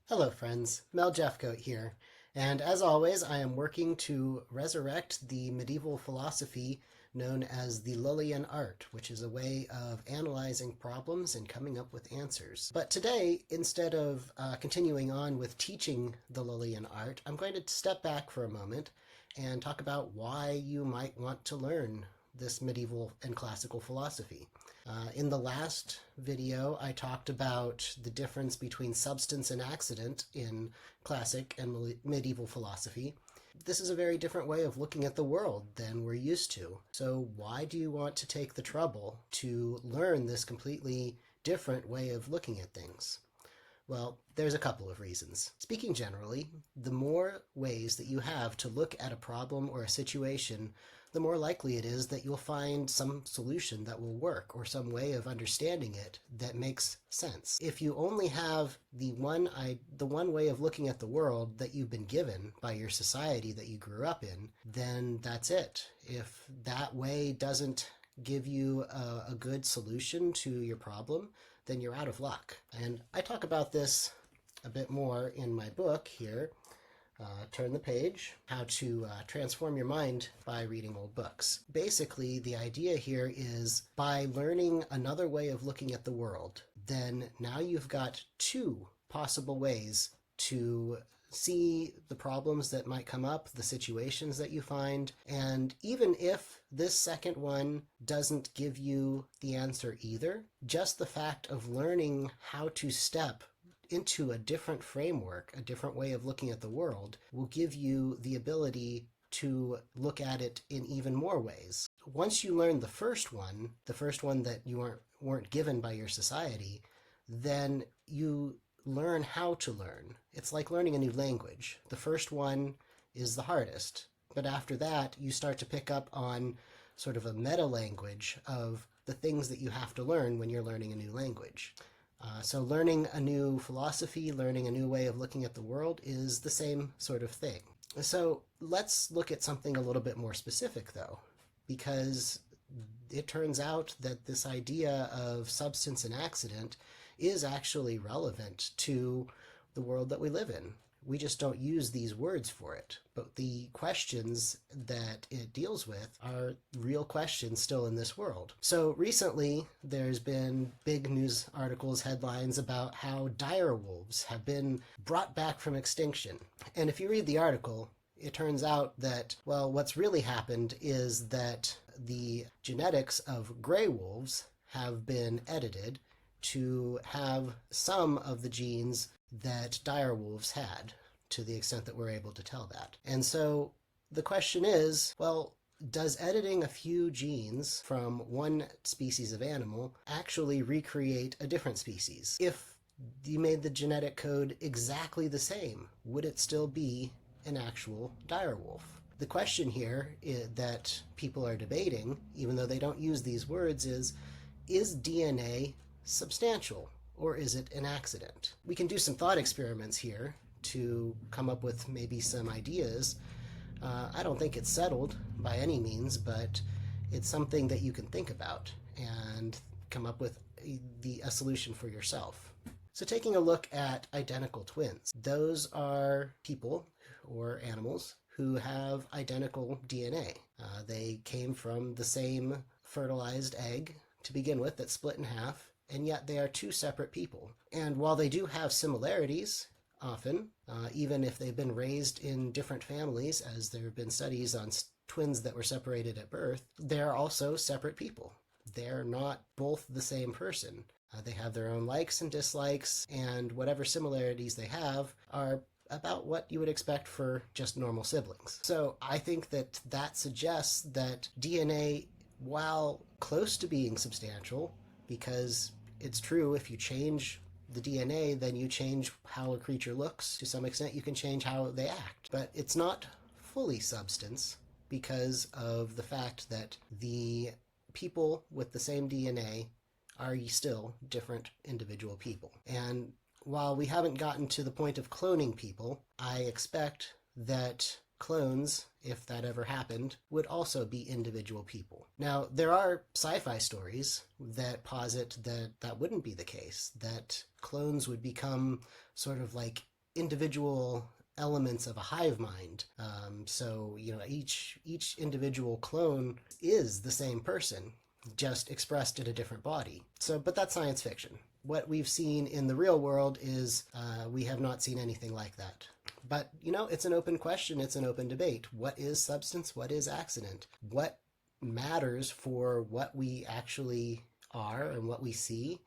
Hello friends, Mel Jeffcoat here, and as always I am working to resurrect the medieval philosophy known as the Lullian Art, which is a way of analyzing problems and coming up with answers. But today, instead of continuing on with teaching the Lullian Art, I'm going to step back for a moment and talk about why you might want to learn this medieval and classical philosophy. In the last video, I talked about the difference between substance and accident in classic and medieval philosophy. This is a very different way of looking at the world than we're used to. So why do you want to take the trouble to learn this completely different way of looking at things? Well, there's a couple of reasons. Speaking generally, the more ways that you have to look at a problem or a situation, the more likely it is that you'll find some solution that will work or some way of understanding it that makes sense. If you only have the one way of looking at the world that you've been given by your society that you grew up in, then that's it. If that way doesn't give you a good solution to your problem, then you're out of luck. And I talk about this a bit more in my book here, Turn the Page, How to Transform Your Mind by Reading Old Books. Basically, the idea here is by learning another way of looking at the world, then now you've got two possible ways to see the problems that might come up, the situations that you find, and even if this second one doesn't give you the answer either, just the fact of learning how to step into a different framework, a different way of looking at the world, will give you the ability to look at it in even more ways. Once you learn the first one that you weren't given by your society, then you learn how to learn. It's like learning a new language. The first one is the hardest, but after that you start to pick up on sort of a meta language of the things that you have to learn when you're learning a new language. So learning a new philosophy, learning a new way of looking at the world is the same sort of thing. So let's look at something a little bit more specific though, because it turns out that this idea of substance and accident is actually relevant to the world that we live in. We just don't use these words for it, but the questions that it deals with are real questions still in this world. So recently, there's been big news articles, headlines about how dire wolves have been brought back from extinction. And if you read the article, it turns out that, well, what's really happened is that the genetics of gray wolves have been edited to have some of the genes that dire wolves had, to the extent that we're able to tell that. And so the question is, well, does editing a few genes from one species of animal actually recreate a different species? If you made the genetic code exactly the same, would it still be an actual dire wolf? The question here that people are debating, even though they don't use these words, is DNA substantial, or is it an accident? We can do some thought experiments here to come up with maybe some ideas. I don't think it's settled by any means, but it's something that you can think about and come up with a solution for yourself. So taking a look at identical twins, those are people or animals who have identical DNA. They came from the same fertilized egg to begin with that split in half, and yet they are two separate people. And while they do have similarities, often, even if they've been raised in different families, as there have been studies on twins that were separated at birth, they're also separate people. They're not both the same person. They have their own likes and dislikes, and whatever similarities they have are about what you would expect for just normal siblings. So I think that that suggests that DNA, while close to being substantial, because it's true, if you change the DNA, then you change how a creature looks. To some extent, you can change how they act. But it's not fully substance because of the fact that the people with the same DNA are still different individual people. And while we haven't gotten to the point of cloning people, I expect that clones, if that ever happened, would also be individual people. Now, there are sci-fi stories that posit that that wouldn't be the case, that clones would become sort of like individual elements of a hive mind. So, each individual clone is the same person, just expressed in a different body. So, but that's science fiction. What we've seen in the real world is we have not seen anything like that. But, it's an open question. It's an open debate. What is substance? What is accident? What matters for what we actually are and what we see?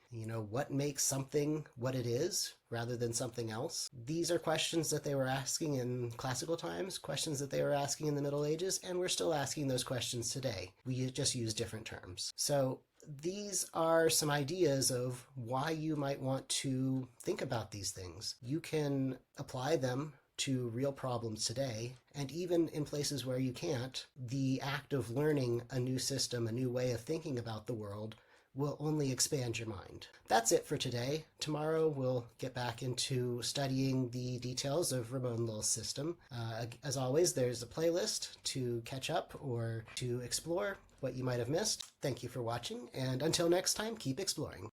What makes something what it is rather than something else? These are questions that they were asking in classical times, questions that they were asking in the Middle Ages, and we're still asking those questions today. We just use different terms. So these are some ideas of why you might want to think about these things. You can apply them to real problems today, and even in places where you can't, the act of learning a new system, a new way of thinking about the world, will only expand your mind. That's it for today. Tomorrow we'll get back into studying the details of Ramon Llull's system. As always, there's a playlist to catch up or to explore what you might have missed. Thank you for watching, and until next time, keep exploring.